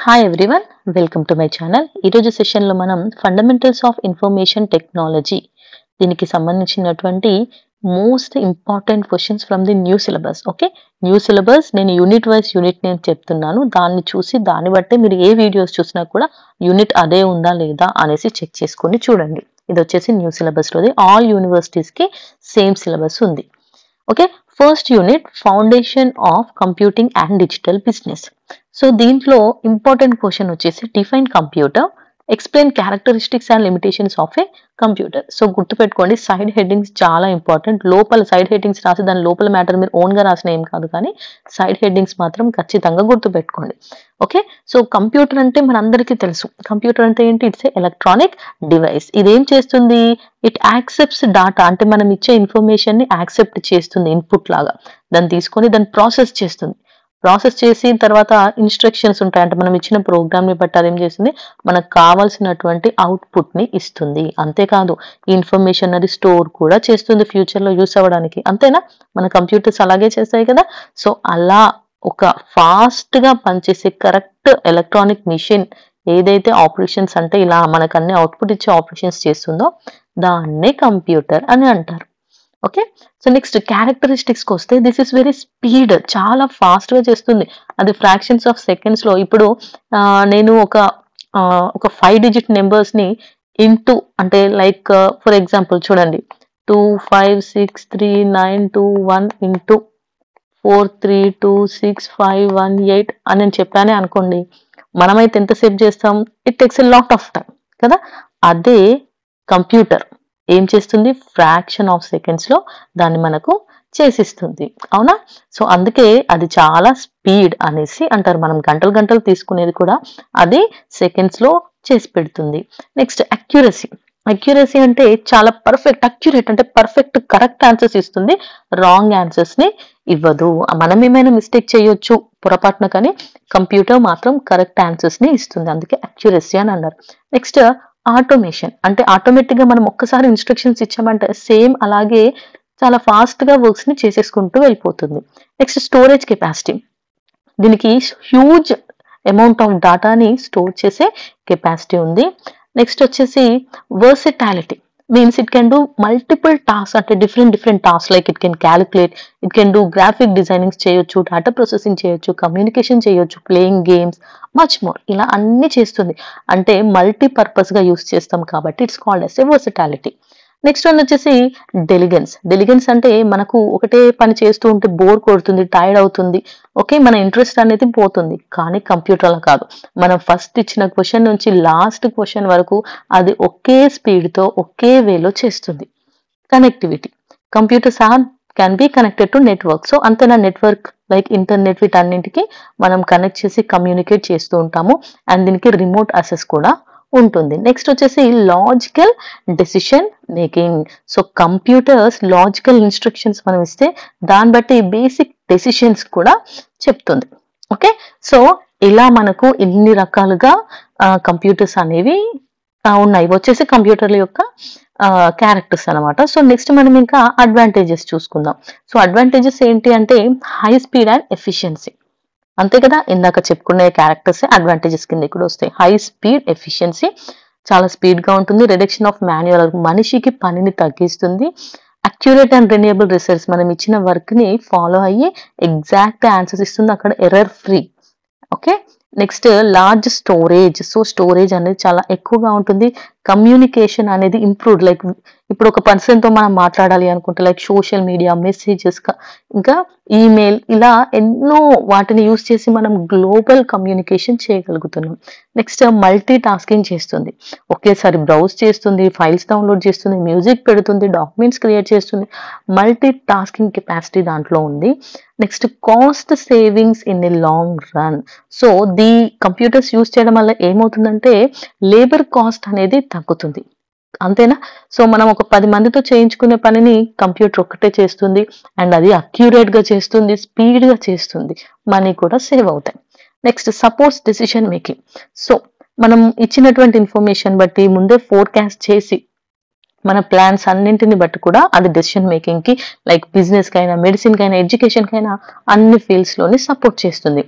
Hi everyone, welcome to my channel. ఈరోజు సెషన్లో మనం ఫండమెంటల్స్ ఆఫ్ ఇన్ఫర్మేషన్ టెక్నాలజీ దీనికి సంబంధించినటువంటి most important questions from the new syllabus. Okay, new syllabus నేను unit wise unit నేను చెప్తున్నాను. దాన్ని చూసి దాన్ని బట్టే మీరు ఏ వీడియోస్ చూసినా కూడా యూనిట్ అదే ఉందా లేదా అనేసి చెక్ చేసుకొని చూడండి. ఇది వచ్చేసి న్యూ సిలబస్లోది. ఆల్ యూనివర్సిటీస్కి సేమ్ సిలబస్ ఉంది. Okay, first unit foundation of computing and digital business. So దీంట్లో ఇంపార్టెంట్ క్వశ్చన్ వచ్చేసి define computer, explain characteristics and limitations of a computer. So గుర్తుపెట్టుకోండి, సైడ్ హెడ్డింగ్స్ చాలా ఇంపార్టెంట్. లోపల సైడ్ హెడ్డింగ్స్ రాసి దాని లోపల matter మీరు ఓన్గా రాసిన ఏం కాదు, కానీ సైడ్ హెడ్డింగ్స్ మాత్రం ఖచ్చితంగా గుర్తుపెట్టుకోండి. ఓకే, సో కంప్యూటర్ అంటే మనందరికీ తెలుసు. కంప్యూటర్ అంటే ఏంటి? It's a electronic device. ఇదేం చేస్తుంది? ఇట్ యాక్సెప్ట్స్ డాటా, అంటే మనం ఇచ్చే ఇన్ఫర్మేషన్ ని యాక్సెప్ట్ చేస్తుంది ఇన్పుట్ లాగా. దాన్ని తీసుకొని దాన్ని ప్రాసెస్ చేస్తుంది. ప్రాసెస్ చేసిన తర్వాత ఇన్స్ట్రక్షన్స్ ఉంటాయి, అంటే మనం ఇచ్చిన ప్రోగ్రామ్ ని బట్టి అదేం చేస్తుంది, మనకు కావాల్సినటువంటి అవుట్పుట్ ని ఇస్తుంది. అంతేకాదు ఈ ఇన్ఫర్మేషన్ అది స్టోర్ కూడా చేస్తుంది ఫ్యూచర్ లో యూస్ అవ్వడానికి. అంతేనా? మన కంప్యూటర్స్ అలాగే చేస్తాయి కదా. సో అలా ఒక ఫాస్ట్ గా పనిచేసే కరెక్ట్ ఎలక్ట్రానిక్ మిషన్ ఏదైతే ఆపరేషన్స్ అంటే ఇలా మనకు అన్ని అవుట్పుట్ ఇచ్చే ఆపరేషన్స్ చేస్తుందో దాన్నే కంప్యూటర్ అని అంటారు. ఓకే, సో నెక్స్ట్ క్యారెక్టరిస్టిక్స్కి వస్తే దిస్ ఇస్ వెరీ స్పీడ్, చాలా ఫాస్ట్గా చేస్తుంది. అది ఫ్రాక్షన్స్ ఆఫ్ సెకండ్స్లో. ఇప్పుడు నేను ఒక 5 డిజిట్ నెంబర్స్ని ఇంటూ, అంటే లైక్ ఫర్ ఎగ్జాంపుల్ చూడండి, 2563921 ఇంటూ 432651 అని నేను చెప్పానే అనుకోండి, మనమైతే ఎంతసేపు చేస్తాం? It takes a lot of time కదా. అదే కంప్యూటర్ ఏం చేస్తుంది? ఫ్రాక్షన్ ఆఫ్ సెకండ్స్ లో దాన్ని మనకు చేసిస్తుంది. అవునా? సో అందుకే అది చాలా స్పీడ్ అనేసి అంటారు. మనం గంటలు గంటలు తీసుకునేది కూడా అది సెకండ్స్ లో చేసి పెడుతుంది. Next accuracy. అక్యురసీ అంటే చాలా పర్ఫెక్ట్. అక్యురేట్ అంటే పర్ఫెక్ట్, కరెక్ట్ ఆన్సర్స్ ఇస్తుంది, రాంగ్ ఆన్సర్స్ ని ఇవ్వదు. మనం ఏమైనా మిస్టేక్ చేయొచ్చు పొరపాటున, కానీ కంప్యూటర్ మాత్రం కరెక్ట్ ఆన్సర్స్ ని ఇస్తుంది. అందుకే అక్యురసీ అని అన్నారు. నెక్స్ట్ ఆటోమేషన్ అంటే ఆటోమేటిక్ గా మనం ఒక్కసారి ఇన్స్ట్రక్షన్స్ ఇచ్చామంటే సేమ్ అలాగే చాలా ఫాస్ట్ గా వర్క్స్ ని చేసేసుకుంటూ వెళ్ళిపోతుంది. Next storage capacity. దీనికి హ్యూజ్ అమౌంట్ ఆఫ్ డాటాని స్టోర్ చేసే కెపాసిటీ ఉంది. నెక్స్ట్ వచ్చేసి versatility, means it can do multiple task, అంటే different task. Like it can calculate, it can do graphic designing చేయొచ్చు, డేటా ప్రాసెసింగ్ చేయొచ్చు, కమ్యూనికేషన్ చేయొచ్చు, ప్లేయింగ్ గేమ్స్, మచ్ మోర్. ఇలా అన్ని చేస్తుంది. అంటే మల్టీపర్పస్ గా యూస్ చేస్తాం కాబట్టి it's called as a versatility. Next one వచ్చేసి డెలిగెన్స్. డెలిగెన్స్ అంటే మనకు ఒకటే పని చేస్తూ ఉంటే బోర్ కొడుతుంది, టైర్డ్ అవుతుంది. ఓకే, మన ఇంట్రెస్ట్ అనేది పోతుంది. కానీ కంప్యూటర్ అలా కాదు. మనం ఫస్ట్ ఇచ్చిన క్వశ్చన్ నుంచి లాస్ట్ క్వశ్చన్ వరకు అది ఒకే స్పీడ్తో ఒకే వేలో చేస్తుంది. Connectivity. Computers can be connected to network. So అంతేనా, నెట్వర్క్ లైక్ ఇంటర్నెట్ వీటన్నింటికి మనం కనెక్ట్ చేసి కమ్యూనికేట్ చేస్తూ ఉంటాము. అండ్ దీనికి రిమోట్ యాక్సెస్ కూడా ఉంటుంది. నెక్స్ట్ వచ్చేసి logical decision making. So computers logical instructions మనం ఇస్తే దాన్ని బట్టి బేసిక్ డెసిషన్స్ కూడా చెప్తుంది. ఓకే, సో ఇలా మనకు ఎన్ని రకాలుగా కంప్యూటర్స్ అనేవి ఉన్నాయి. వచ్చేసి కంప్యూటర్ల యొక్క క్యారెక్టర్స్ అనమాట. సో నెక్స్ట్ మనం ఇంకా అడ్వాంటేజెస్ చూసుకుందాం. సో అడ్వాంటేజెస్ ఏంటి అంటే హై స్పీడ్ అండ్ ఎఫిషియన్సీ. అంతే కదా, ఇందాక చెప్పుకునే క్యారెక్టర్స్ అడ్వాంటేజెస్ కింద కూడా వస్తాయి. హై స్పీడ్, ఎఫిషియన్సీ, చాలా స్పీడ్ గా ఉంటుంది. రిడక్షన్ ఆఫ్ మాన్యువల్, మనిషికి పనిని తగ్గిస్తుంది. అక్యురేట్ అండ్ రెన్యూవబుల్ రిసల్ట్స్, మనం ఇచ్చిన వర్క్ ని ఫాలో అయ్యి ఎగ్జాక్ట్ ఆన్సర్స్ ఇస్తుంది, అక్కడ error free. Okay, next large storage. So storage అనేది చాలా ఎక్కువగా ఉంటుంది. కమ్యూనికేషన్ అనేది ఇంప్రూవ్డ్, లైక్ ఇప్పుడు ఒక పర్సన్ తో మనం మాట్లాడాలి అనుకుంటే లైక్ సోషల్ మీడియా, మెసేజెస్, ఇంకా ఈమెయిల్, ఇలా ఎన్నో వాటిని యూస్ చేసి మనం గ్లోబల్ కమ్యూనికేషన్ చేయగలుగుతున్నాం. నెక్స్ట్ మల్టీ టాస్కింగ్ చేస్తుంది. ఒకేసారి బ్రౌజ్ చేస్తుంది, ఫైల్స్ డౌన్లోడ్ చేస్తుంది, మ్యూజిక్ పెడుతుంది, డాక్యుమెంట్స్ క్రియేట్ చేస్తుంది. మల్టీ టాస్కింగ్ కెపాసిటీ దాంట్లో ఉంది. Next cost savings in a long run. So the computers use చేయడం వల్ల ఏమవుతుందంటే లేబర్ కాస్ట్ అనేది తగ్గుతుంది. అంతేనా? సో మనం ఒక 10 మందితో చేయించుకునే పనిని కంప్యూటర్ ఒక్కటే చేస్తుంది. అండ్ అది అక్యురేట్ గా చేస్తుంది, స్పీడ్ గా చేస్తుంది, మనీ కూడా సేవ్ అవుతాయి. Next supports decision making. So మనం ఇచ్చినటువంటి ఇన్ఫర్మేషన్ బట్టి ముందే ఫోర్కాస్ట్ చేసి మన ప్లాన్స్ అన్నింటిని బట్టి కూడా అది డెసిషన్ మేకింగ్ కి లైక్ బిజినెస్ కైనా మెడిసిన్ కైనా ఎడ్యుకేషన్ కైనా అన్ని ఫీల్డ్స్ లోని సపోర్ట్ చేస్తుంది.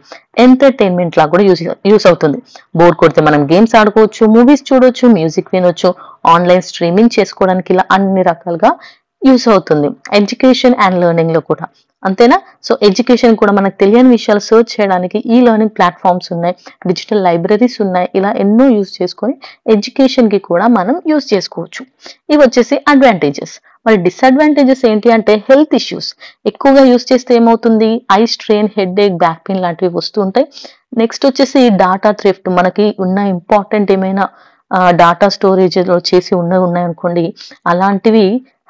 ఎంటర్టైన్మెంట్ లా కూడా యూస్ అవుతుంది. బోర్ కొడితే మనం గేమ్స్ ఆడుకోవచ్చు, మూవీస్ చూడొచ్చు, మ్యూజిక్ వినొచ్చు, ఆన్లైన్ స్ట్రీమింగ్ చేసుకోవడానికి ఇలా అన్ని రకాలుగా యూస్ అవుతుంది. ఎడ్యుకేషన్ అండ్ లెర్నింగ్ లో కూడా అంతేనా. సో ఎడ్యుకేషన్ కూడా మనకు తెలియని విషయాలు సర్చ్ చేయడానికి ఈ లెర్నింగ్ ప్లాట్ఫామ్స్ ఉన్నాయి, డిజిటల్ లైబ్రరీస్ ఉన్నాయి, ఇలా ఎన్నో యూస్ చేసుకొని ఎడ్యుకేషన్ కి కూడా మనం యూస్ చేసుకోవచ్చు. ఇవి వచ్చేసి అడ్వాంటేజెస్. మరి డిసడ్వాంటేజెస్ ఏంటి అంటే హెల్త్ ఇష్యూస్. ఎక్కువగా యూస్ చేస్తే ఏమవుతుంది, ఐ స్ట్రెయిన్, హెడ్ ఏక్, బ్యాక్ పెయిన్ లాంటివి వస్తూ ఉంటాయి. నెక్స్ట్ వచ్చేసి డాటా థ్రిఫ్ట్. మనకి ఉన్న ఇంపార్టెంట్ ఏమైనా డాటా స్టోరేజ్ లో చేసి ఉన్నాయనుకోండి, అలాంటివి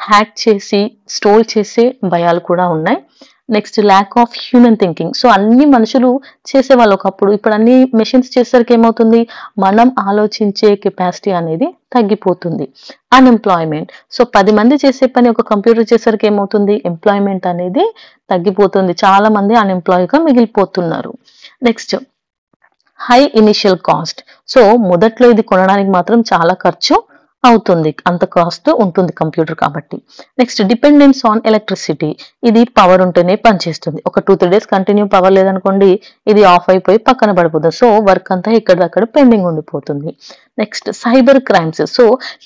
హ్యాక్ చేసి స్టోర్ చేసే భయాలు కూడా ఉన్నాయి. Next lack of human thinking. So అన్ని మనుషులు చేసేవాళ్ళు ఒకప్పుడు, ఇప్పుడు అన్ని మెషిన్స్ చేసేసరికి ఏమవుతుంది, మనం ఆలోచించే కెపాసిటీ అనేది తగ్గిపోతుంది. అన్ఎంప్లాయ్మెంట్. సో 10 మంది చేసే పని ఒక కంప్యూటర్ చేసేసరికి ఏమవుతుంది, ఎంప్లాయ్మెంట్ అనేది తగ్గిపోతుంది, చాలా మంది అన్ఎంప్లాయ్ గా మిగిలిపోతున్నారు. Next high initial cost. So మొదట్లో ఇది కొనడానికి మాత్రం చాలా ఖర్చు అవుతుంది, అంత కాస్ట్ ఉంటుంది కంప్యూటర్ కాబట్టి. Next dependence on electricity. ఇది పవర్ ఉంటేనే పనిచేస్తుంది. ఒక 2-3 డేస్ కంటిన్యూ పవర్ లేదనుకోండి, ఇది ఆఫ్ అయిపోయి పక్కన పడిపోతుంది. సో వర్క్ అంతా ఇక్కడక్కడ పెండింగ్ ఉండిపోతుంది. Next cyber crimes. So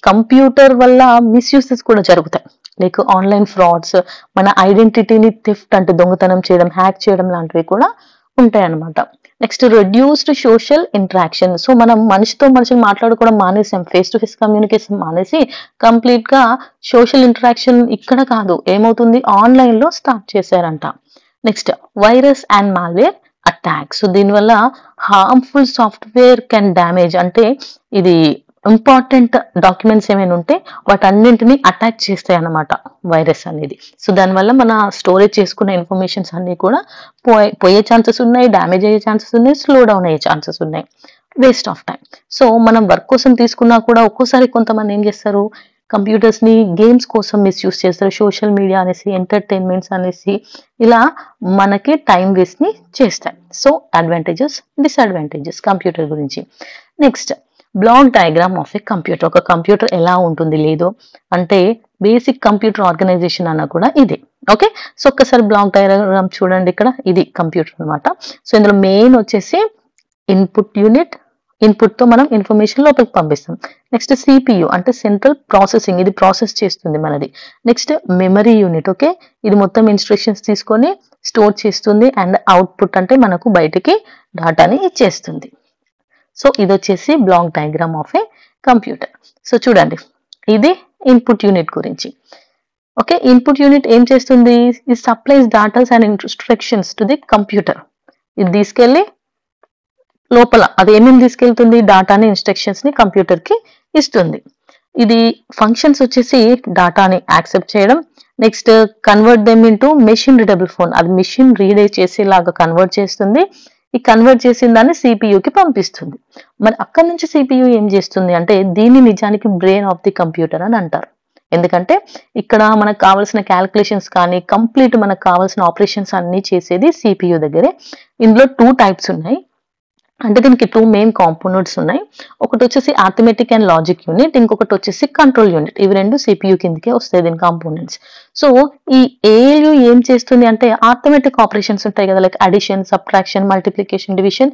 computer వల్ల మిస్యూసెస్ కూడా జరుగుతాయి, లైక్ ఆన్లైన్ ఫ్రాడ్స్, మన ఐడెంటిటీని థెఫ్ట్ అంటే దొంగతనం చేయడం, హ్యాక్ చేయడం లాంటివి కూడా ఉంటాయి అన్నమాట. Next reduced social interaction. So మనం మనిషితో మనిషిని మాట్లాడుకోవడం మానేసాం, ఫేస్ టు ఫేస్ కమ్యూనికేషన్ మానేసి కంప్లీట్ గా సోషల్ ఇంటరాక్షన్ ఇక్కడ కాదు, ఏమవుతుంది, ఆన్లైన్ లో స్టార్ట్ చేశారంట. Next virus and malware attack. So దీనివల్ల హార్మ్ఫుల్ సాఫ్ట్వేర్ కెన్ డ్యామేజ్, అంటే ఇది ఇంపార్టెంట్ డాక్యుమెంట్స్ ఏమైనా ఉంటే వాటన్నింటినీ అటాక్ చేస్తాయి అన్నమాట వైరస్ అనేది. సో దానివల్ల మన స్టోరేజ్ చేసుకున్న ఇన్ఫర్మేషన్స్ అన్ని కూడా పోయే ఛాన్సెస్ ఉన్నాయి, డ్యామేజ్ అయ్యే ఛాన్సెస్ ఉన్నాయి, స్లో డౌన్ అయ్యే ఛాన్సెస్ ఉన్నాయి. Waste of time. సో మనం వర్క్ కోసం తీసుకున్నా కూడా ఒక్కోసారి కొంతమంది ఏం చేస్తారు, కంప్యూటర్స్ ని గేమ్స్ కోసం మిస్యూజ్ చేస్తారు, సోషల్ మీడియా అనేసి, ఎంటర్టైన్మెంట్స్ అనేసి, ఇలా మనకి టైం వేస్ట్ ని చేస్తాయి. సో అడ్వాంటేజెస్, డిసడ్వాంటేజెస్ కంప్యూటర్ గురించి. Next black diagram of a computer. ఒక కంప్యూటర్ ఎలా ఉంటుంది లేదో అంటే బేసిక్ కంప్యూటర్ ఆర్గనైజేషన్ అన్న కూడా ఇదే. ఓకే, సో ఒక్కసారి బ్లాక్ డయాగ్రామ్ చూడండి. ఇక్కడ ఇది కంప్యూటర్ అన్నమాట. సో ఇందులో మెయిన్ వచ్చేసి ఇన్పుట్ యూనిట్, ఇన్పుట్ తో మనం ఇన్ఫర్మేషన్ లోపలికి పంపిస్తాం. నెక్స్ట్ సిపియు అంటే సెంట్రల్ ప్రాసెసింగ్, ఇది ప్రాసెస్ చేస్తుంది మనది. నెక్స్ట్ మెమరీ యూనిట్, ఓకే, ఇది మొత్తం ఇన్స్ట్రక్షన్స్ తీసుకొని స్టోర్ చేస్తుంది. అండ్ అవుట్పుట్ అంటే మనకు బయటికి డాటాని ఇచ్చేస్తుంది. సో ఇది వచ్చేసి block diagram of a computer. So చూడండి, ఇది ఇన్పుట్ యూనిట్ గురించి. ఓకే, ఇన్పుట్ యూనిట్ ఏం చేస్తుంది, ఇది supplies datas and instructions to the computer. ఇది తీసుకెళ్లి లోపల అది ఏమేమి తీసుకెళ్తుంది, డాటాని, ఇన్స్ట్రక్షన్స్ ని కంప్యూటర్ కి ఇస్తుంది. ఇది ఫంక్షన్స్ వచ్చేసి డాటాని యాక్సెప్ట్ చేయడం, next convert them into machine readable phone, అది మెషిన్ రీడ్ చేసేలాగా కన్వర్ట్ చేస్తుంది. ఈ కన్వర్ట్ చేసిన దాన్ని సిపియుకి పంపిస్తుంది. మరి అక్కడి నుంచి సిపియు ఏం చేస్తుంది అంటే దీన్ని నిజానికి బ్రెయిన్ ఆఫ్ ది కంప్యూటర్ అని అంటారు. ఎందుకంటే ఇక్కడ మనకు కావాల్సిన క్యాలిక్యులేషన్స్ కానీ కంప్లీట్ మనకు కావాల్సిన ఆపరేషన్స్ అన్ని చేసేది సిపియు దగ్గరే. ఇందులో 2 టైప్స్ ఉన్నాయి, అంటే దీనికి 2 మెయిన్ కాంపోనెంట్స్ ఉన్నాయి. ఒకటి వచ్చేసి అర్థమెటిక్ అండ్ లాజిక్ యూనిట్, ఇంకొకటి వచ్చేసి కంట్రోల్ యూనిట్. ఇవి రెండు సిపియు కిందకే వస్తాయి దీని కాంపోనెంట్స్. సో ఈ ఏఎల్యు ఏం చేస్తుంది అంటే అర్థమెటిక్ ఆపరేషన్స్ ఉంటాయి కదా, like addition, subtraction, multiplication, division,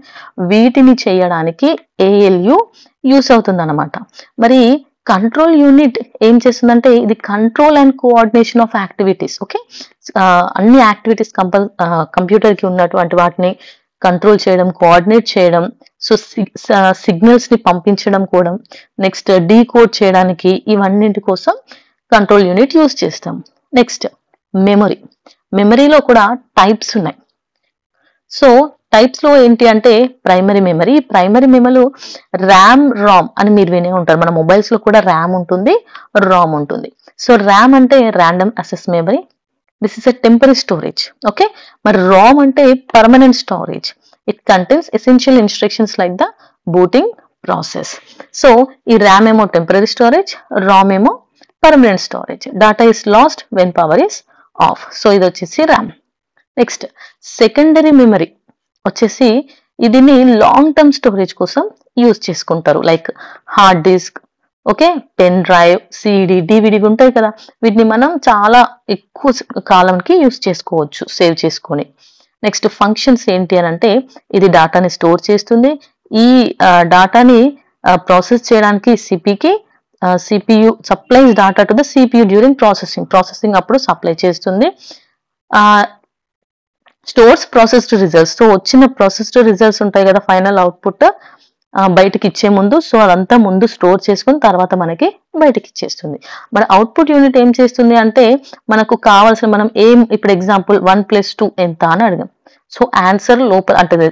వీటిని చేయడానికి ఏఎల్యు యూస్ అవుతుంది అన్నమాట. మరి కంట్రోల్ యూనిట్ ఏం చేస్తుందంటే ఇది control and coordination of activities. Okay, అన్ని యాక్టివిటీస్ కంప్యూటర్ కి ఉన్నటువంటి వాటిని కంట్రోల్ చేయడం, కోఆర్డినేట్ చేయడం, సో సిగ్నల్స్ ని పంపించడం కూడా, నెక్స్ట్ డీకోడ్ చేయడానికి, ఇవన్నింటి కోసం కంట్రోల్ యూనిట్ యూజ్ చేస్తాం. Next memory. మెమరీలో కూడా టైప్స్ ఉన్నాయి. సో టైప్స్ లో ఏంటి అంటే ప్రైమరీ మెమరీ. ప్రైమరీ మెమరీలో ర్యామ్, రామ్ అని మీరు వినే ఉంటారు. మన మొబైల్స్ లో కూడా ర్యామ్ ఉంటుంది, రామ్ ఉంటుంది. సో ర్యామ్ అంటే random access memory, this is a temporary storage. Okay, మరి ROM అంటే permanent storage. It contains essential instructions like the booting process. So ఈ ర్యామ్ ఏమో టెంపరీ స్టోరేజ్, ROM ఏమో permanent storage. Data is lost when power is off. So ఇది వచ్చేసి RAM. Next secondary memory వచ్చేసి దీన్ని long term storage కోసం use చేసుకుంటారు, like hard disk, okay, pen drive, CD, DVD ఉంటాయి కదా, వీటిని మనం చాలా ఎక్కువ కాలంకి యూస్ చేసుకోవచ్చు సేవ్ చేసుకొని. నెక్స్ట్ ఫంక్షన్స్ ఏంటి అని అంటే, ఇది డాటాని స్టోర్ చేస్తుంది. ఈ డాటాని ప్రాసెస్ చేయడానికి CPU supplies data to the CPU during processing అప్పుడు సప్లై చేస్తుంది. స్టోర్స్ ప్రాసెస్డ్ రిజల్ట్స్, సో వచ్చిన ప్రాసెస్డ్ రిజల్ట్స్ ఉంటాయి కదా, ఫైనల్ అవుట్పుట్ బయటకి ఇచ్చే ముందు, సో అదంతా ముందు స్టోర్ చేసుకుని తర్వాత మనకి బయటకి ఇచ్చేస్తుంది. మన అవుట్పుట్ యూనిట్ ఏం చేస్తుంది అంటే, మనకు కావాల్సిన మనం ఇప్పుడు ఎగ్జాంపుల్ 1+2 ఎంత అని అడిగాం. సో ఆన్సర్ లోపల అంటే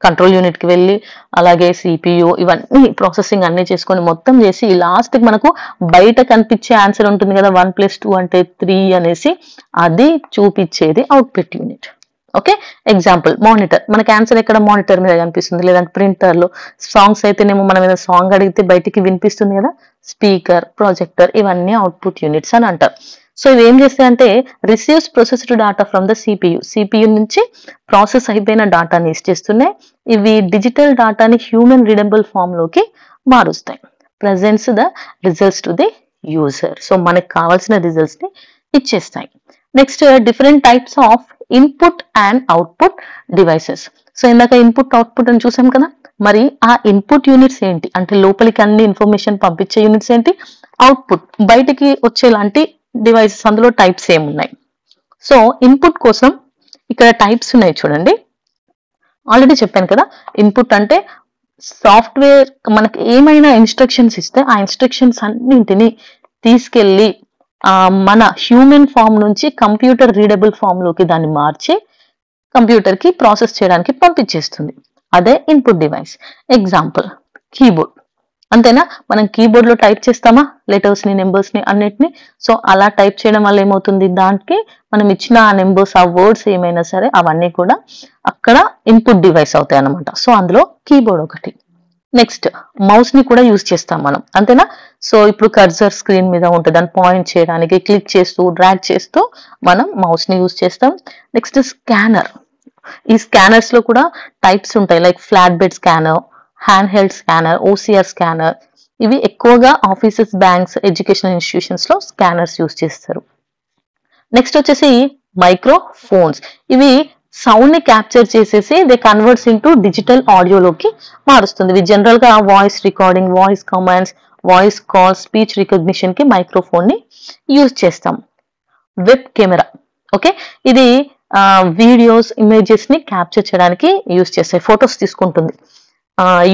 కంట్రోల్ యూనిట్ కి వెళ్ళి, అలాగే సిపియు ఇవన్నీ ప్రాసెసింగ్ అన్ని చేసుకొని మొత్తం చేసి లాస్ట్ కి మనకు బయట కనిపించే ఆన్సర్ ఉంటుంది కదా 1+2 అంటే 3 అనేసి, అది చూపించేది output unit. Okay, example monitor, మనకి ఆన్సర్ ఎక్కడ మానిటర్ మీద కనిపిస్తుంది, లేదంటే ప్రింటర్ లో. సాంగ్స్ అయితేనేమో మనం ఏదైనా సాంగ్ అడిగితే బయటికి వినిపిస్తుంది కదా, స్పీకర్, ప్రొజెక్టర్, ఇవన్నీ అవుట్పుట్ యూనిట్స్ అని అంటారు. సో ఇవి ఏం చేస్తాయంటే, receives processed data from the CPU నుంచి ప్రాసెస్ అయిపోయిన డాటాని ఇచ్చేస్తున్నాయి. ఇవి డిజిటల్ డాటాని హ్యూమన్ రీడబుల్ ఫామ్ లోకి మారుస్తాయి. Presents the results to the user, so మనకు కావాల్సిన రిజల్ట్స్ ని ఇచ్చేస్తాయి. Next different types of input and output devices. So ఇందాక ఇన్పుట్ అవుట్పుట్ అని చూసాం కదా, మరి ఆ ఇన్పుట్ యూనిట్స్ ఏంటి అంటే, లోపలికి అన్ని ఇన్ఫర్మేషన్ పంపించే యూనిట్స్ ఏంటి, అవుట్పుట్ బయటికి వచ్చేలాంటి డివైసెస్, అందులో టైప్స్ ఏమున్నాయి. సో ఇన్పుట్ కోసం ఇక్కడ టైప్స్ ఉన్నాయి చూడండి. ఆల్రెడీ చెప్పాను కదా, ఇన్పుట్ అంటే సాఫ్ట్వేర్ మనకి ఏమైనా ఇన్స్ట్రక్షన్స్ ఇస్తే ఆ ఇన్స్ట్రక్షన్స్ అన్నింటినీ తీసుకెళ్లి మన హ్యూమన్ ఫామ్ నుంచి కంప్యూటర్ రీడబుల్ ఫామ్ లోకి దాన్ని మార్చి కంప్యూటర్ కి ప్రాసెస్ చేయడానికి పంపించేస్తుంది. అదే ఇన్పుట్ డివైస్. ఎగ్జాంపుల్ కీబోర్డ్, అంతేనా, మనం కీబోర్డ్ లో టైప్ చేస్తామా లెటర్స్ ని, నెంబర్స్ ని అన్నిటిని. సో అలా టైప్ చేయడం వల్ల ఏమవుతుంది, దానికి మనం ఇచ్చిన ఆ నెంబర్స్, ఆ వర్డ్స్ ఏమైనా సరే అవన్నీ కూడా అక్కడ ఇన్పుట్ డివైస్ అవుతాయి అన్నమాట. సో అందులో కీబోర్డ్ ఒకటి. నెక్స్ట్ మౌస్ ని కూడా యూజ్ చేస్తాం మనం, అంతేనా. సో ఇప్పుడు కర్సర్ స్క్రీన్ మీద ఉంటుంది, దాన్ని పాయింట్ చేయడానికి క్లిక్ చేస్తూ డ్రాగ్ చేస్తూ మనం మౌస్ ని యూజ్ చేస్తాం. నెక్స్ట్ స్కానర్, ఈ స్కానర్స్ లో కూడా టైప్స్ ఉంటాయి, like flat bed scanner, hand held scanner, OCR scanner. ఇవి ఎక్కువగా ఆఫీసెస్, బ్యాంక్స్, ఎడ్యుకేషనల్ ఇన్స్టిట్యూషన్స్ లో స్కానర్స్ యూజ్ చేస్తారు. నెక్స్ట్ వచ్చేసి మైక్రోఫోన్స్, ఇవి సౌండ్ ని క్యాప్చర్ చేసేసి దే కన్వర్ట్స్ ఇంటూ డిజిటల్ ఆడియోలోకి మారుస్తుంది. ఇవి జనరల్ గా voice recording, voice commands, voice call, speech recognition కి మైక్రోఫోన్ ని యూజ్ చేస్తాం. వెబ్ కెమెరా, ఓకే, ఇది వీడియోస్, ఇమేజెస్ ని క్యాప్చర్ చేయడానికి యూజ్ చేస్తాయి, ఫొటోస్ తీసుకుంటుంది.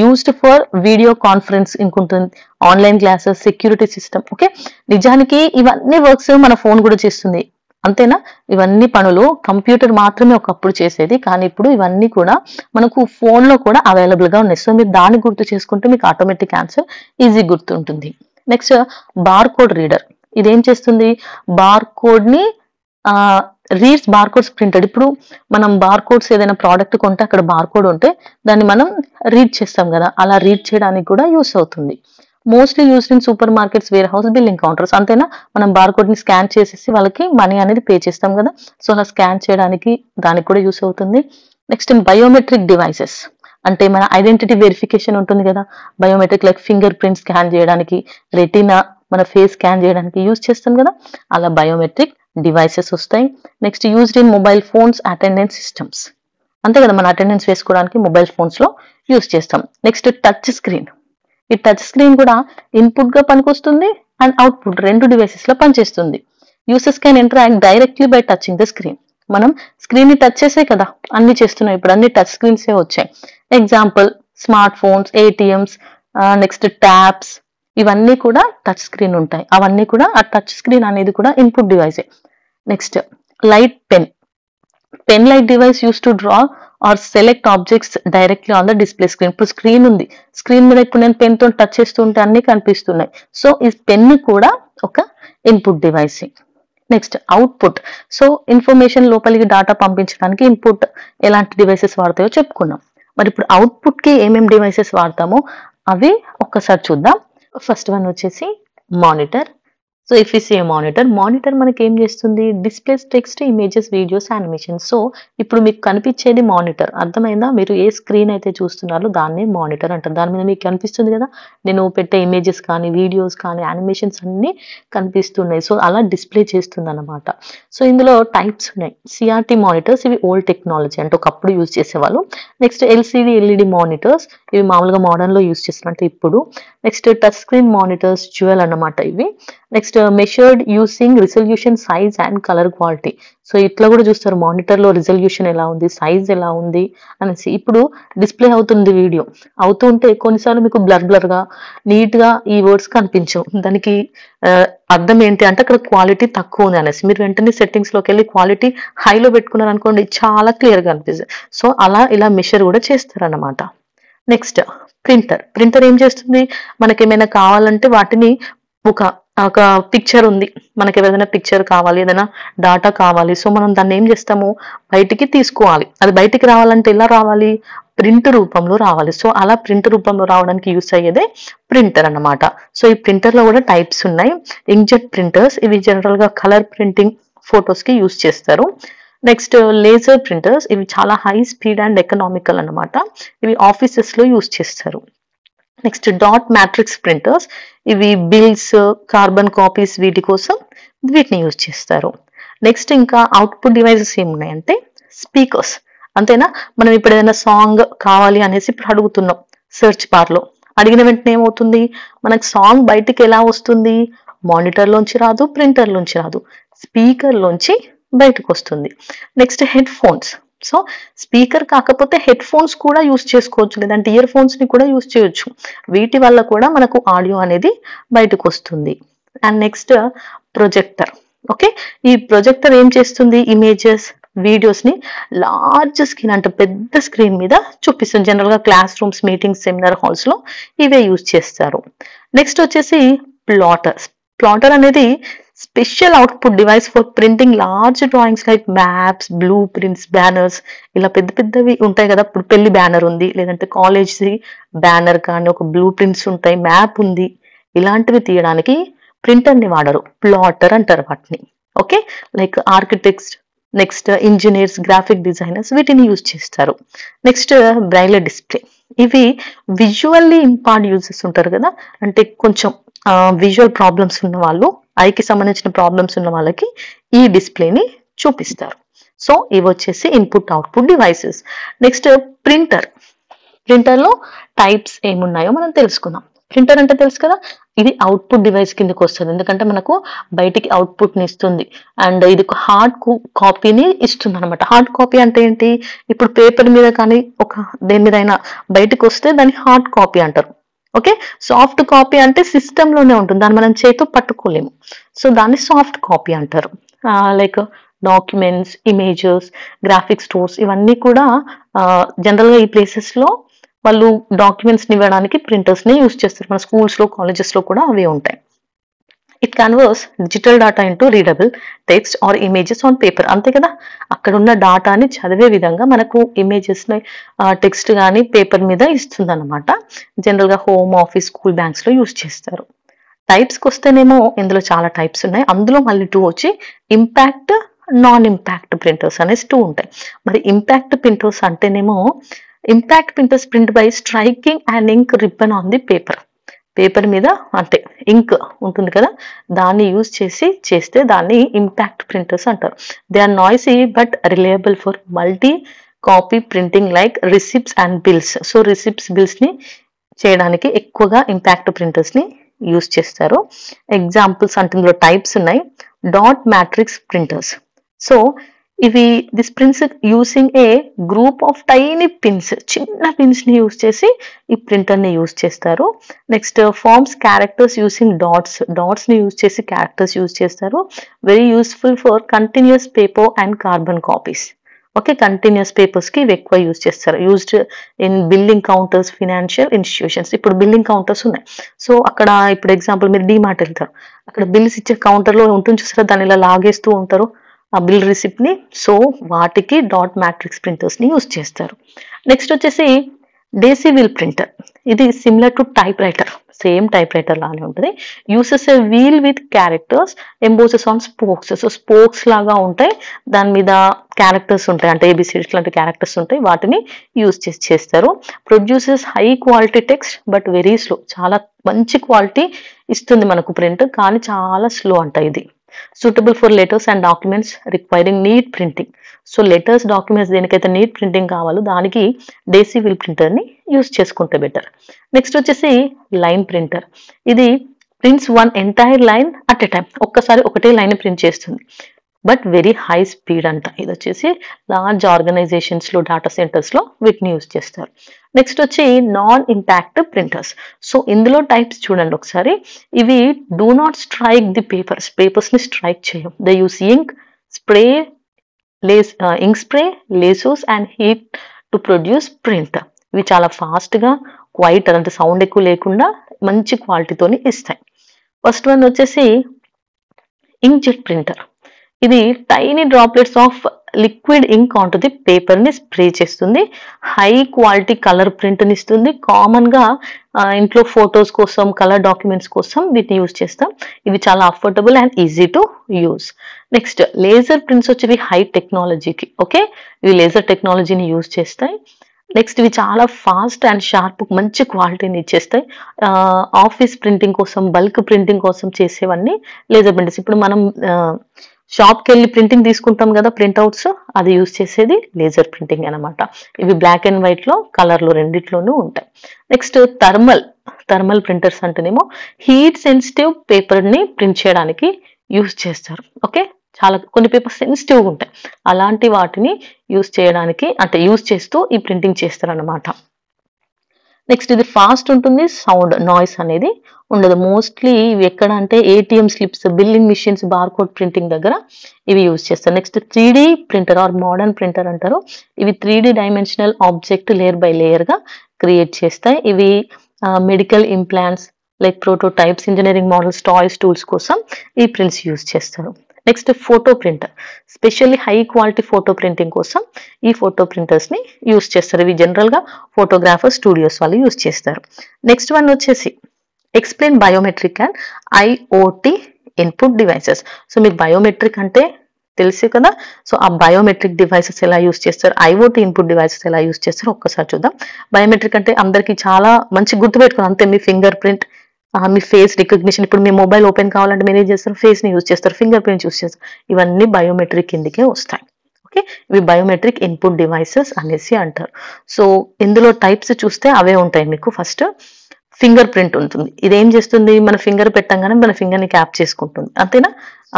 Used for video conference ఇంకుంటుంది, online classes, security system. Okay, నిజానికి ఇవన్నీ వర్క్స్ మన ఫోన్ కూడా చేస్తుంది, అంతేనా. ఇవన్నీ పనులు కంప్యూటర్ మాత్రమే ఒకప్పుడు చేసేది, కానీ ఇప్పుడు ఇవన్నీ కూడా మనకు ఫోన్ లో కూడా అవైలబుల్ గా ఉన్నాయి. సో మీరు దాన్ని గుర్తు చేసుకుంటే మీకు ఆటోమేటిక్ ఆన్సర్ ఈజీ గుర్తుంటుంది. నెక్స్ట్ బార్ కోడ్ రీడర్, ఇదేం చేస్తుంది, బార్ కోడ్ ని రీడ్స్ బార్ కోడ్స్ ప్రింటెడ్. ఇప్పుడు మనం బార్ కోడ్స్ ఏదైనా ప్రోడక్ట్ కొంటే అక్కడ బార్ కోడ్ ఉంటే దాన్ని మనం రీడ్ చేస్తాం కదా, అలా రీడ్ చేయడానికి కూడా యూస్ అవుతుంది. Mostly used in supermarkets, warehouse, billing counters, అంతేనా. మనం బార్ కోడ్ ని స్కాన్ చేసేసి వాళ్ళకి మనీ అనేది పే చేస్తాం కదా, సో అలా స్కాన్ చేయడానికి దానికి కూడా యూస్ అవుతుంది. నెక్స్ట్ బయోమెట్రిక్ డివైసెస్, అంటే మన ఐడెంటిటీ వెరిఫికేషన్ ఉంటుంది కదా, biometric like finger print scan చేయడానికి, రెటీనా మన ఫేస్ స్కాన్ చేయడానికి యూజ్ చేస్తాం కదా, అలా బయోమెట్రిక్ డివైసెస్ వస్తాయి. Next used in mobile phones, attendance systems, అంతే కదా, మన అటెండెన్స్ వేసుకోవడానికి మొబైల్ ఫోన్స్ లో యూజ్ చేస్తాం. నెక్స్ట్ టచ్ స్క్రీన్, ఈ టచ్ స్క్రీన్ కూడా ఇన్పుట్ గా పనికొస్తుంది అండ్ అవుట్పుట్, రెండు డివైసెస్ లో పనిచేస్తుంది. Users can interact directly by touching the screen, మనం స్క్రీన్ ని టచ్ చేసే కదా అన్ని చేస్తున్నాం, ఇప్పుడు అన్ని టచ్ స్క్రీన్సే వచ్చాయి. Example smart phones, ATMs, next tabs, ఇవన్నీ కూడా టచ్ స్క్రీన్ ఉంటాయి. అవన్నీ కూడా ఆ టచ్ స్క్రీన్ అనేది కూడా ఇన్పుట్ డివైసే. Next light pen light device use to draw or select objects directly on the display screen. ఇప్పుడు స్క్రీన్ ఉంది, స్క్రీన్ మీద ఇప్పుడు నేను పెన్ తో టచ్ చేస్తూ ఉంటే అన్ని కనిపిస్తున్నాయి. సో ఈ పెన్ కూడా ఒక input device. Next output, so information లోపలికి డాటా పంపించడానికి ఇన్పుట్ ఎలాంటి డివైసెస్ వాడతాయో చెప్పుకున్నాం. మరి ఇప్పుడు అవుట్పుట్ కి ఏమేమి డివైసెస్ వాడతామో అవి ఒక్కసారి చూద్దాం. ఫస్ట్ వన్ వచ్చేసి monitor, so if you see a monitor మనకి ఏం చేస్తుంది, displays text, images, videos, animation. So ఇప్పుడు మీకు కనిపించేది మానిటర్, అర్థమైందా? మీరు ఏ స్క్రీన్ అయితే చూస్తున్నారో దాన్నే మానిటర్ అంటారు. దాని మీద మీకు కనిపిస్తుంది కదా, నేను పెట్టే ఇమేజెస్ కానీ, వీడియోస్ కానీ, యానిమేషన్స్ అన్నీ కనిపిస్తున్నాయి. సో అలా డిస్ప్లే చేస్తుంది అనమాట. సో ఇందులో టైప్స్ ఉన్నాయి. సిఆర్టీ మానిటర్స్, ఇవి ఓల్డ్ టెక్నాలజీ, అంటే ఒకప్పుడు యూజ్ చేసేవాళ్ళు. నెక్స్ట్ ఎల్సిడి, ఎల్ఈడి మానిటర్స్, ఇవి మామూలుగా మోడర్న్ లో యూజ్ చేస్తున్నారు, అంటే ఇప్పుడు. Next touch screen monitors, dual అన్నమాట ఇవి. Next measured using resolution, size and colour quality. So ఇట్లా కూడా చూస్తారు మానిటర్ లో రిజల్యూషన్ ఎలా ఉంది, సైజ్ ఎలా ఉంది అనేసి. ఇప్పుడు డిస్ప్లే అవుతుంది వీడియో, అవుతుంటే కొన్నిసార్లు మీకు బ్లర్ గా నీట్ గా ఈ వర్డ్స్ కనిపించవు. దానికి అర్థం ఏంటి అంటే అక్కడ క్వాలిటీ తక్కువ ఉంది అనేసి. మీరు వెంటనే సెట్టింగ్స్ లోకి వెళ్ళి క్వాలిటీ హైలో పెట్టుకున్నారు అనుకోండి, చాలా క్లియర్ గా అనిపిస్తుంది. సో అలా ఇలా మెషర్ కూడా చేస్తారన్నమాట. నెక్స్ట్ ప్రింటర్ ఏం చేస్తుంది, మనకి ఏమైనా కావాలంటే వాటిని ఒక పిక్చర్ ఉంది, మనకి ఏదైనా పిక్చర్ కావాలి, ఏదైనా డాటా కావాలి, సో మనం దాన్ని ఏం చేస్తాము, బయటికి తీసుకోవాలి. అది బయటికి రావాలంటే ఎలా రావాలి, ప్రింట్ రూపంలో రావాలి. సో అలా ప్రింట్ రూపంలో రావడానికి యూస్ అయ్యేదే ప్రింటర్ అన్నమాట. సో ఈ ప్రింటర్ లో కూడా టైప్స్ ఉన్నాయి. ఇంక్జెట్ ప్రింటర్స్, ఇవి జనరల్ గా కలర్ ప్రింటింగ్, ఫొటోస్ కి యూస్ చేస్తారు. నెక్స్ట్ లేజర్ ప్రింటర్స్, ఇవి చాలా హై స్పీడ్ అండ్ ఎకనామికల్ అన్నమాట. ఇవి ఆఫీసెస్ లో యూస్ చేస్తారు. నెక్స్ట్ డాట్ మ్యాట్రిక్స్ ప్రింటర్స్, ఇవి బిల్స్, కార్బన్ కాపీస్, వీటి కోసం వీటిని యూజ్ చేస్తారు. నెక్స్ట్ ఇంకా అవుట్పుట్ డివైసెస్ ఏమున్నాయంటే స్పీకర్స్, అంతేనా? మనం ఇప్పుడు ఏదైనా సాంగ్ కావాలి అనేసి ఇప్పుడు అడుగుతున్నాం సెర్చ్ బార్ లో, అడిగిన వెంటనే ఏమవుతుంది, మనకు సాంగ్ బయటికి ఎలా వస్తుంది, మానిటర్ లోంచి రాదు, ప్రింటర్ లోంచి రాదు, స్పీకర్ లోంచి బయటకు వస్తుంది. Next head phones, so speaker కాకపోతే హెడ్ ఫోన్స్ కూడా యూస్ చేసుకోవచ్చు, లేదంటే ఇయర్ ఫోన్స్ ని కూడా యూస్ చేయొచ్చు. వీటి వల్ల కూడా మనకు ఆడియో అనేది బయటకు వస్తుంది. And next projector. ఓకే, ఈ ప్రొజెక్టర్ ఏం చేస్తుంది, ఇమేజెస్, వీడియోస్ ని లార్జ్ స్క్రీన్, అంటే పెద్ద స్క్రీన్ మీద చూపిస్తుంది. జనరల్ గా class rooms, meetings, seminar halls లో ఇవే యూజ్ చేస్తారు. నెక్స్ట్ వచ్చేసి ప్లాటర్ అనేది special output device for printing large drawings like maps, blue prints, banners. ఇలా పెద్ద పెద్దవి ఉంటాయి కదా, ఇప్పుడు పెళ్లి బ్యానర్ ఉంది, లేదంటే కాలేజ్ బ్యానర్ కానీ, ఒక బ్లూ ప్రింట్స్ ఉంటాయి, మ్యాప్ ఉంది, ఇలాంటివి తీయడానికి ప్రింటర్ ని వాడరు, ప్లాటర్ అంటారు వాటిని. Okay, like architects, next engineers, graphic designers వీటిని యూజ్ చేస్తారు. నెక్స్ట్ బ్రైలర్ డిస్ప్లే, ఇవి విజువల్లీ ఇంపార్ట్ యూజెస్ ఉంటారు కదా, అంటే కొంచెం విజువల్ ప్రాబ్లమ్స్ ఉన్న వాళ్ళు, ఐకి సంబంధించిన ప్రాబ్లమ్స్ ఉన్న వాళ్ళకి ఈ డిస్ప్లేని చూపిస్తారు. సో ఇవి వచ్చేసి input output devices. Next printer లో టైప్స్ ఏమున్నాయో మనం తెలుసుకుందాం. ప్రింటర్ అంటే తెలుసు కదా, ఇది అవుట్పుట్ డివైస్ కిందకి వస్తుంది, ఎందుకంటే మనకు బయటికి అవుట్పుట్ ని ఇస్తుంది. అండ్ ఇది హార్డ్ కాపీని ఇస్తుంది అనమాట. హార్డ్ కాపీ అంటే ఏంటి, ఇప్పుడు పేపర్ మీద కానీ ఒక దేని మీద అయినా బయటకు వస్తే దాన్ని హార్డ్ కాపీ అంటారు. ఓకే, సాఫ్ట్ కాపీ అంటే సిస్టమ్ లోనే ఉంటుంది, దాన్ని మనం చేతితో పట్టుకోలేము, సో దాన్ని సాఫ్ట్ కాపీ అంటారు. Like documents, images, graphic stores, ఇవన్నీ కూడా జనరల్ గా ఈ ప్లేసెస్ లో వాళ్ళు డాక్యుమెంట్స్ ని ఇవ్వడానికి ప్రింటర్స్ ని యూజ్ చేస్తారు. మన స్కూల్స్ లో, కాలేజెస్ లో కూడా అవే ఉంటాయి. It converse digital data into readable text are images on paper. అంతే కదా, అక్కడ ఉన్న డాటాని చదివే విధంగా మనకు ఇమేజెస్ టెక్స్ట్ కానీ పేపర్ మీద ఇస్తుంది అనమాట. జనరల్ గా హోమ్ ఆఫీస్, స్కూల్, బ్యాంక్స్ లో యూజ్ చేస్తారు. టైప్స్ కి వస్తేనేమో ఇందులో చాలా టైప్స్ ఉన్నాయి. అందులో మళ్ళీ 2 వచ్చి ఇంపాక్ట్, నాన్ ఇంపాక్ట్ ప్రింటర్స్ అనేసి 2 ఉంటాయి. మరి ఇంపాక్ట్ ప్రింటర్స్ అంటేనేమో, impact printers print by striking and ink ribbon on the paper మీద, అంటే ఇంక్ ఉంటుంది కదా, దాన్ని యూజ్ చేస్తే దాన్ని ఇంపాక్ట్ ప్రింటర్స్ అంటారు. They are noisy but reliable for multi copy printing like receipts and bills. So receipts, bills ని చేయడానికి ఎక్కువగా ఇంపాక్ట్ ప్రింటర్స్ ని యూజ్ చేస్తారు. ఎగ్జాంపుల్స్ అంటే ఇందులో టైప్స్ ఉన్నాయి. డాట్ మ్యాట్రిక్స్ ప్రింటర్స్, సో ఇవి this prints using a group of tiny pins, చిన్న పిన్స్ ని యూజ్ చేసి ఈ ప్రింటర్ ని యూజ్ చేస్తారు. Next forms characters using dots ని యూజ్ చేసి క్యారెక్టర్స్ యూజ్ చేస్తారు. Very useful for continuous paper and carbon copies. Okay, continuous papers కి ఇవి ఎక్కువ యూజ్ చేస్తారు. Used in billing counters, financial institutions. ఇప్పుడు బిల్లింగ్ కౌంటర్స్ ఉన్నాయి, సో అక్కడ ఇప్పుడు ఎగ్జాంపుల్ మీరు డిమార్ట్ వెళ్తారు, అక్కడ బిల్స్ ఇచ్చే కౌంటర్ లో ఉంటుంది చూసారా, దాన్ని ఇలా లాగేస్తూ ఉంటారు ఆ బిల్ రిసిప్ట్ ని. సో వాటికి డాట్ మ్యాట్రిక్స్ ప్రింటర్స్ ని యూజ్ చేస్తారు. నెక్స్ట్ వచ్చేసి డేసీ వీల్ ప్రింటర్. ఇది similar to typewriter. Same typewriter లానే ఉంటుంది. Uses a wheel with characters, embosses on spokes. So spokes లాగా ఉంటాయి, దాని మీద క్యారెక్టర్స్ ఉంటాయి, అంటే ఏబిసిడీస్ లాంటి క్యారెక్టర్స్ ఉంటాయి, వాటిని యూస్ చేస్తారు. Produces high quality text but very slow. చాలా మంచి క్వాలిటీ ఇస్తుంది మనకు ప్రింట్, కానీ చాలా స్లో అంట ఇది. Suitable for letters and documents requiring neat printing. So letters, documents దేనికైతే నీట్ ప్రింటింగ్ కావాలో దానికి డేసీ వీల్ ప్రింటర్ని యూస్ చేసుకుంటే బెటర్. నెక్స్ట్ వచ్చేసి లైన్ ప్రింటర్. ఇది prints one entire line at a time. ఒక్కసారి ఒకటే లైన్ ప్రింట్ చేస్తుంది, బట్ వెరీ హై స్పీడ్ అంట. ఇది వచ్చేసి లార్జ్ ఆర్గనైజేషన్స్ లో, డేటా సెంటర్స్ లో వీటిని యూస్ చేస్తారు. నెక్స్ట్ వచ్చి నాన్ ఇంపాక్ట్ ప్రింటర్స్. సో ఇందులో టైప్స్ చూడండి ఒకసారి. ఇవి do not strike the papers ని స్ట్రైక్ చేయం. They use ink spray, ink spray, lasers and heat to produce print. ఇవి చాలా ఫాస్ట్ గా, క్వైట్ అంటే సౌండ్ ఎక్కువ లేకుండా మంచి క్వాలిటీతోని ఇస్తాయి. ఫస్ట్ వన్ వచ్చేసి ఇంక్ జెట్ ప్రింటర్. ఇది tiny droplets of liquid ink on the paper ని స్ప్రే చేస్తుంది. హై క్వాలిటీ కలర్ ప్రింట్ ని ఇస్తుంది. కామన్ గా ఇంట్లో ఫొటోస్ కోసం, కలర్ డాక్యుమెంట్స్ కోసం వీటిని యూజ్ చేస్తాం. ఇవి చాలా affordable and easy to use. Next laser prints వచ్చేవి హై టెక్నాలజీకి. ఓకే, ఇవి లేజర్ టెక్నాలజీని యూజ్ చేస్తాయి. నెక్స్ట్ ఇవి చాలా ఫాస్ట్ అండ్ షార్ప్, మంచి క్వాలిటీని ఇచ్చేస్తాయి. ఆఫీస్ ప్రింటింగ్ కోసం, బల్క్ ప్రింటింగ్ కోసం చేసేవన్నీ లేజర్ ప్రింటర్స్. ఇప్పుడు మనం షాప్కి వెళ్ళి ప్రింటింగ్ తీసుకుంటాం కదా, ప్రింట్అవుట్స్, అది యూజ్ చేసేది లేజర్ ప్రింటింగ్ అనమాట. ఇవి బ్లాక్ అండ్ వైట్ లో, కలర్ లో రెండిట్లోనూ ఉంటాయి. నెక్స్ట్ థర్మల్ ప్రింటర్స్ అంటేనేమో హీట్ సెన్సిటివ్ పేపర్ ని ప్రింట్ చేయడానికి యూజ్ చేస్తారు. ఓకే, చాలా కొన్ని పేపర్స్ సెన్సిటివ్గా ఉంటాయి, అలాంటి వాటిని యూజ్ చేయడానికి, అంటే యూజ్ చేస్తూ ఈ ప్రింటింగ్ చేస్తారు అనమాట. నెక్స్ట్ ఇది ఫాస్ట్ ఉంటుంది, సౌండ్ నాయిస్ అనేది ఉండదు. మోస్ట్లీ ఇవి ఎక్కడ అంటే ATM slips, billing machines, barcode printing దగ్గర ఇవి యూజ్ చేస్తారు. Next 3D printer or modern printer అంటారు. ఇవి 3D dimensional object layer by layer గా క్రియేట్ చేస్తాయి. ఇవి medical implants, like prototypes, engineering models, toys, tools కోసం ఈ ప్రింట్స్ యూజ్ చేస్తారు. Next photo printer. Specially high quality photo printing కోసం ఈ ఫోటో ప్రింటర్స్ ని యూజ్ చేస్తారు. ఇవి జనరల్ గా ఫోటోగ్రాఫర్, స్టూడియోస్ వాళ్ళు యూజ్ చేస్తారు. నెక్స్ట్ వన్ వచ్చేసి explain biometric and IoT input devices. So మీకు బయోమెట్రిక్ అంటే తెలుసు కదా. సో ఆ బయోమెట్రిక్ డివైసెస్ ఎలా యూజ్ చేస్తారు, ఐఓటి ఇన్పుట్ డివైసెస్ ఎలా యూజ్ చేస్తారు ఒక్కసారి చూద్దాం. బయోమెట్రిక్ అంటే అందరికి చాలా మంచి గుర్తుపెట్టుకోవాలి. అంతే, మీ ఫింగర్ ప్రింట్, మీ ఫేస్ రికగ్నిషన్. ఇప్పుడు మీ మొబైల్ ఓపెన్ కావాలంటే మీరు ఏం చేస్తారు, ఫేస్ ని యూజ్ చేస్తారు, ఫింగర్ ప్రింట్ యూజ్ చేస్తారు. ఇవన్నీ బయోమెట్రిక్ కిందకే వస్తాయి. ఓకే, ఇవి బయోమెట్రిక్ ఇన్పుట్ డివైసెస్ అనేసి అంటారు. సో ఇందులో టైప్స్ చూస్తే అవే ఉంటాయి మీకు. ఫస్ట్ ఫింగర్ ప్రింట్ ఉంటుంది. ఇదేం చేస్తుంది, మన ఫింగర్ పెట్టంగానే మన ఫింగర్ ని క్యాప్ చేసుకుంటుంది, అంతేనా.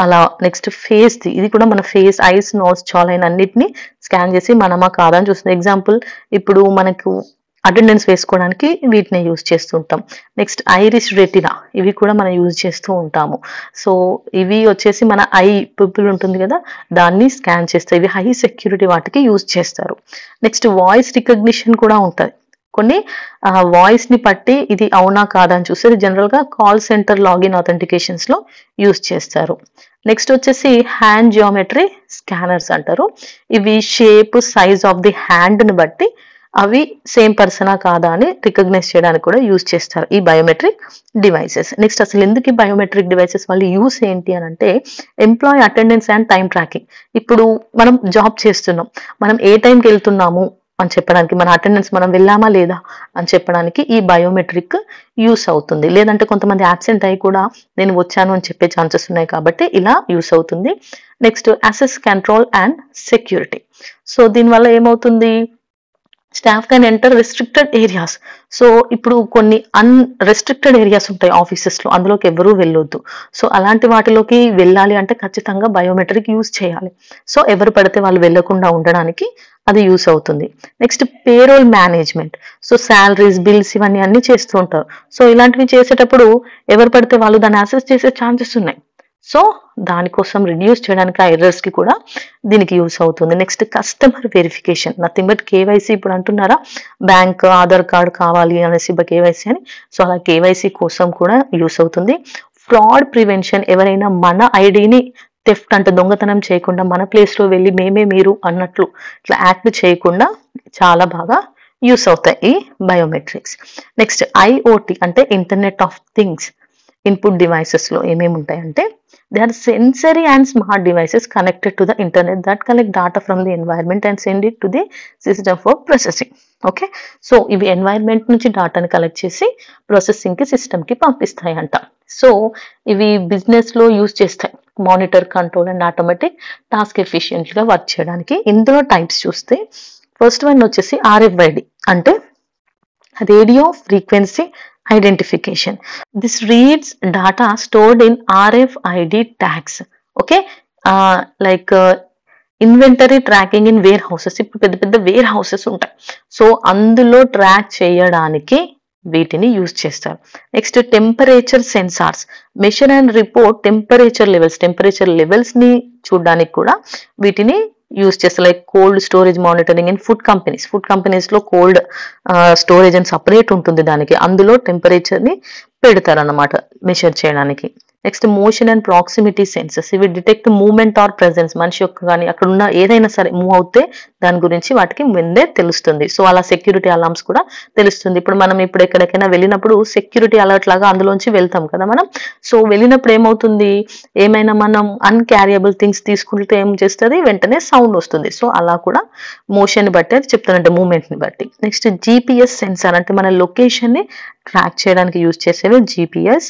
అలా నెక్స్ట్ ఫేస్ ది, ఇది కూడా మన ఫేస్, ఐస్, నోస్, జాలైన్ అన్నిటిని స్కాన్ చేసి మనమా కాదా అని చూస్తుంది. ఎగ్జాంపుల్, ఇప్పుడు మనకు అటెండెన్స్ వేసుకోవడానికి వీటిని యూజ్ చేస్తుంటాం. నెక్స్ట్ ఐరిస్ రెటినా, ఇవి కూడా మనం యూజ్ చేస్తూ ఉంటాము. సో ఇవి వచ్చేసి మన ఐ పిపుల్ ఉంటుంది కదా, దాన్ని స్కాన్ చేస్తాయి. ఇవి హై సెక్యూరిటీ వాటికి యూజ్ చేస్తారు. నెక్స్ట్ వాయిస్ రికగ్నిషన్ కూడా ఉంటుంది. కొన్ని వాయిస్ ని పట్టి ఇది అవునా కాదా అని చూస్తే జనరల్ గా కాల్ సెంటర్ లాగిన్ ఆథెంటికేషన్స్ లో యూజ్ చేస్తారు. నెక్స్ట్ వచ్చేసి హ్యాండ్ జియోమెట్రీ స్కానర్స్ అంటారు. ఇవి shape, size of the hand ని బట్టి అవి సేమ్ పర్సనా కాదా అని రికగ్నైజ్ చేయడానికి కూడా యూజ్ చేస్తారు ఈ బయోమెట్రిక్ డివైసెస్. నెక్స్ట్ అసలు ఎందుకు ఈ బయోమెట్రిక్ డివైసెస్ వాళ్ళ యూస్ ఏంటి అని అంటే, employee attendance and time tracking. ఇప్పుడు మనం జాబ్ చేస్తున్నాం, మనం ఏ టైంకి వెళ్తున్నాము అని చెప్పడానికి, మన అటెండెన్స్ మనం వెళ్ళామా లేదా అని చెప్పడానికి ఈ బయోమెట్రిక్ యూస్ అవుతుంది. లేదంటే కొంతమంది యాబ్సెంట్ అయ్యి కూడా నేను వచ్చాను అని చెప్పే ఛాన్సెస్ ఉన్నాయి, కాబట్టి ఇలా యూస్ అవుతుంది. Next access control and security. So దీనివల్ల ఏమవుతుంది, staff can enter restricted areas. So ఇప్పుడు కొన్ని అన్రెస్ట్రిక్టెడ్ ఏరియాస్ ఉంటాయి ఆఫీసెస్ లో, అందులోకి ఎవరూ వెళ్ళొద్దు. సో అలాంటి వాటిలోకి వెళ్ళాలి అంటే ఖచ్చితంగా బయోమెట్రిక్ యూజ్ చేయాలి. సో ఎవరు పడితే వాళ్ళు వెళ్లకుండా ఉండడానికి అది యూస్ అవుతుంది. Next payroll management. So salaries, bills ఇవన్నీ అన్ని చేస్తూ ఉంటారు. సో ఇలాంటివి చేసేటప్పుడు ఎవరు పడితే వాళ్ళు దాన్ని యాక్సెస్ చేసే ఛాన్సెస్ ఉన్నాయి. సో దానికోసం రిడ్యూస్ చేయడానికి ఆ ఎర్రర్స్ కి కూడా దీనికి యూస్ అవుతుంది. Next customer verification, nothing but KYC. ఇప్పుడు అంటున్నారా బ్యాంక్ ఆధార్ కార్డ్ కావాలి అనేసి కేవైసీ అని, సో అలా కేవైసీ కోసం కూడా యూస్ అవుతుంది. ఫ్రాడ్ ప్రివెన్షన్, ఎవరైనా మన ఐడిని థెఫ్ట్ అంటే దొంగతనం చేయకుండా మన ప్లేస్ లో వెళ్ళి మేమే మీరు అన్నట్లు ఇట్లా యాక్ట్ చేయకుండా చాలా బాగా యూస్ అవుతాయి ఈ బయోమెట్రిక్స్. నెక్స్ట్ ఐఓటి అంటే internet of things. Input devices లో ఏమేమి ఉంటాయంటే they are sensory and smart devices connected to the internet that collect data from the environment and send it to the system for processing. Okay, so ఇవి environment నుంచి డాటాని collect చేసి processing కి system కి పంపిస్తాయి అంట. సో ఇవి business లో యూజ్ చేస్తాయి monitor, control and automatic task efficient గా వర్క్ చేయడానికి. ఇందులో టైప్స్ చూస్తే ఫస్ట్ వన్ వచ్చేసి RFID అంటే radio frequency identification. This reads data stored in RFID tags. Okay, like inventory tracking in warehouses. ఇప్పుడు పెద్ద పెద్ద వేర్ హౌసెస్ ఉంటాయి, సో అందులో ట్రాక్ చేయడానికి వీటిని యూజ్ చేస్తారు. Next temperature sensors measure and report temperature levels ని చూడడానికి కూడా వీటిని యూజ్ చేస్తారు. Like cold storage monitoring in food companies లో కోల్డ్ స్టోరేజ్ అని సపరేట్ ఉంటుంది దానికి, అందులో టెంపరేచర్ ని పెడతారు అన్నమాట మెషర్ చేయడానికి. Next motion and proximity sensors. ఇవి డిటెక్ట్ మూవ్మెంట్ ఆర్ ప్రెజెన్స్, మనిషి యొక్క కానీ అక్కడ ఉన్న ఏదైనా సరే మూవ్ అవుతే దాని గురించి వాటికి ముందే తెలుస్తుంది. సో అలా సెక్యూరిటీ అలార్మ్స్ కూడా తెలుస్తుంది. ఇప్పుడు ఎక్కడికైనా వెళ్ళినప్పుడు సెక్యూరిటీ అలర్ట్ లాగా అందులోంచి వెళ్తాం కదా మనం. సో వెళ్ళినప్పుడు ఏమవుతుంది, ఏమైనా మనం అన్క్యారియబుల్ థింగ్స్ తీసుకుంటే ఏం చేస్తుంది, వెంటనే సౌండ్ వస్తుంది. సో అలా కూడా మోషన్ బట్టి అది చెప్తానంటే మూవ్మెంట్ ని బట్టి. నెక్స్ట్ GPS సెన్సార్ అంటే మన లొకేషన్ ని ట్రాక్ చేయడానికి యూజ్ చేసేవి GPS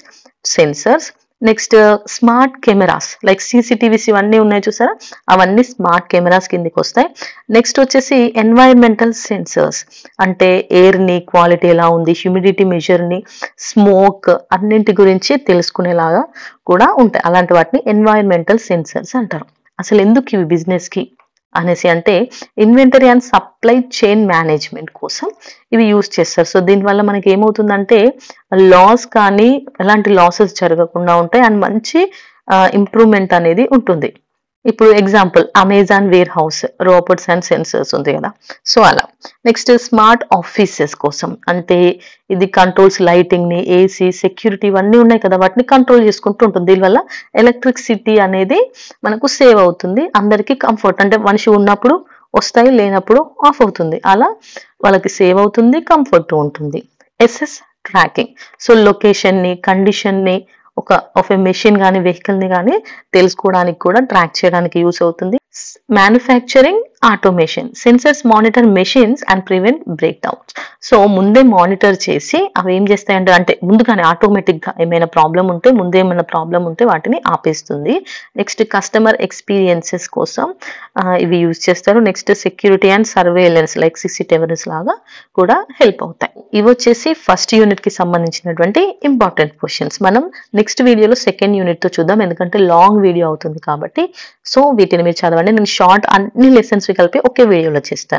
sensors. Next smart cameras like CCTVs ఇవన్నీ ఉన్నాయి చూసారా, అవన్నీ స్మార్ట్ కెమెరాస్ కిందికి వస్తాయి. నెక్స్ట్ వచ్చేసి ఎన్వైరన్మెంటల్ సెన్సర్స్ అంటే ఎయిర్ ని క్వాలిటీ ఎలా ఉంది, హ్యూమిడిటీ మెజర్ ని, స్మోక్ అన్నింటి గురించి తెలుసుకునేలాగా కూడా ఉంటాయి. అలాంటి వాటిని ఎన్వైరన్మెంటల్ సెన్సర్స్ అంటారు. అసలు ఎందుకు ఇవి బిజినెస్ కి అనేసి అంటే inventory and supply chain management కోసం ఇవి యూజ్ చేస్తారు. సో దీనివల్ల మనకి ఏమవుతుందంటే లాస్ కానీ ఎలాంటి లాసెస్ జరగకుండా ఉంటాయి అండ్ మంచి ఇంప్రూవ్మెంట్ అనేది ఉంటుంది. ఇప్పుడు example Amazon warehouse robots and sensors ఉంది కదా, సో అలా. నెక్స్ట్ స్మార్ట్ ఆఫీసెస్ కోసం అంటే ఇది కంట్రోల్స్ లైటింగ్ ని, AC, సెక్యూరిటీ ఇవన్నీ ఉన్నాయి కదా, వాటిని కంట్రోల్ చేసుకుంటూ ఉంటుంది. దీనివల్ల ఎలక్ట్రిసిటీ అనేది మనకు సేవ్ అవుతుంది, అందరికీ కంఫర్ట్ అంటే మనిషి ఉన్నప్పుడు వస్తాయి, లేనప్పుడు ఆఫ్ అవుతుంది. అలా వాళ్ళకి సేవ్ అవుతుంది, కంఫర్ట్ ఉంటుంది. SS ట్రాకింగ్ సో లొకేషన్ ని, కండిషన్ ని ఒక మెషిన్ కానీ వెహికల్ ని కానీ తెలుసుకోవడానికి కూడా ట్రాక్ చేయడానికి యూస్ అవుతుంది. Manufacturing automation sensors monitor machines and prevent break downs. So ముందే మానిటర్ చేసి అవి ఏం చేస్తాయంటే అంటే ముందుగానే ఆటోమేటిక్ గా ఏమైనా ప్రాబ్లం ఉంటే వాటిని ఆపేస్తుంది. నెక్స్ట్ కస్టమర్ ఎక్స్పీరియన్సెస్ కోసం ఇవి యూజ్ చేస్తారు. Next security and surveillance like CCTVs లాగా కూడా హెల్ప్ అవుతాయి. ఇవి వచ్చేసి ఫస్ట్ యూనిట్ కి సంబంధించినటువంటి ఇంపార్టెంట్ క్వశ్చన్స్. మనం నెక్స్ట్ వీడియోలో సెకండ్ యూనిట్ తో చూద్దాం, ఎందుకంటే లాంగ్ వీడియో అవుతుంది కాబట్టి. సో వీటిని మీరు చదవండి, నేను షార్ట్ అన్ని లెసన్స్ కలిపి ఒకే వీడియోలో చేస్తాను.